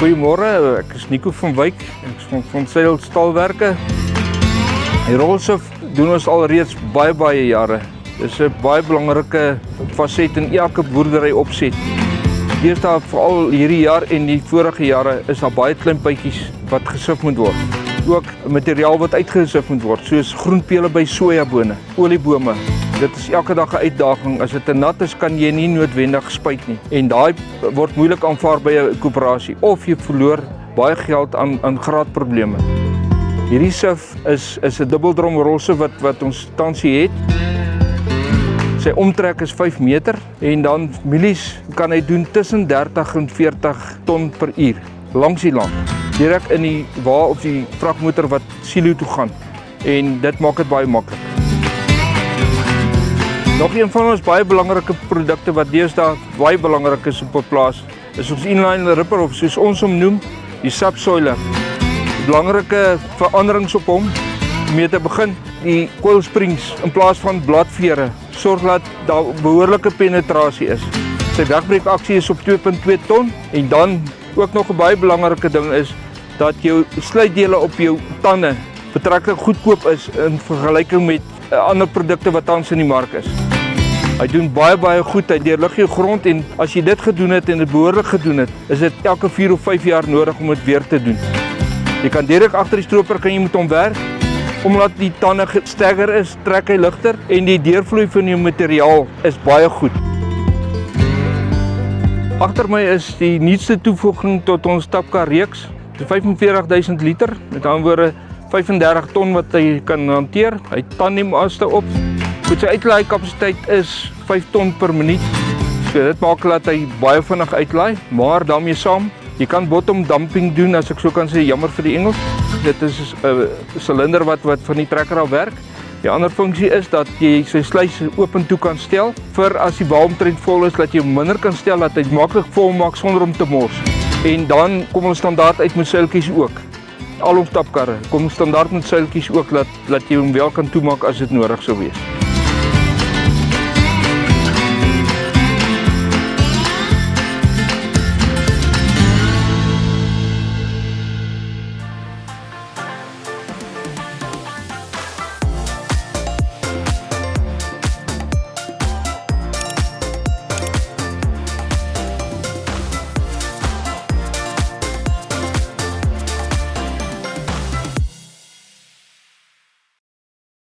Goeiemôre, ek is Nico van Wyk, ek is van Seil Stalwerke. Die rolsif doen ons al reeds baie jare. Dit is 'n baie belangrike faset in elke boerdery opset. Deesdae veral hierdie jaar en die vorige jare is daar baie klein bytjies wat gesif moet word. Ook materiaal wat uitgesif moet word, soos groenpele by sojabone, oliebome. Dit is elke dag 'n uitdaging. As dit te nat is, kan jy nie noodwendig spuit nie. En daai word moeilik aanvaar by 'n koöperasie of jy verloor baie geld aan graadprobleme. Hierdie sif is 'n dubbeldrom rolsif wat ons tansie het. Sy omtrek is 5 meter en dan mielies kan hy doen tussen 30 en 40 ton per uur langs die land. Direk in die wa of die vragmotor wat silo toe gaan. En dit maak dit baie maklik. Nog een van ons baie belangrike produkte wat deesdae baie belangrik is op 'n plaas, is ons inline ripper of soos ons hom noem, die subsoiler. Belangrike veranderings op hom, mee te begin, die coil springs in plaas van bladvere, sorg dat daar behoorlike penetrasie is. Sy wegbreekaksie is op 2.2 ton en dan ook nog 'n baie belangrike ding is dat jou sluitdele op jou tande betreklik goedkoop is in vergelyking met ander produkte wat tans in die mark is. Hy doen baie goed, hy deurlig jou grond en as jy dit gedoen het en dit behoorlik gedoen het, is dit elke 4 of 5 jaar nodig om dit weer te doen. Jy kan direk agter die stroper kan jy met hom werk, omdat die tande sterker is, trek hy ligter en die deurvloei van die materiaal is baie goed. Agter my is die nuutste toevoeging tot ons tapkar reeks, 45.000 liter, met ander woorde 35 ton wat hy kan hanteer. Hy het tandemaste op. Goed, sy uitlaai kapasiteit is 5 ton per minuut. So dit maak dat hy baie vinnig uitlaai, maar daarmee saam, jy kan bottom dumping doen, as ek so kan sê, jammer vir die Engels. Dit is 'n silinder wat van die trekker af werk. Die ander funksie is dat jy sy sluys oop en toe kan stel, vir as die wa omtrent vol is, dat jy minder kan stel, dat hy maklik vol maak sonder om te mors. En dan kom ons standaard uit met seiltjies ook. Al ons tapkarre kom standaard met seiltjies ook, dat jy hom wel kan toemaak as dit nodig sou wees.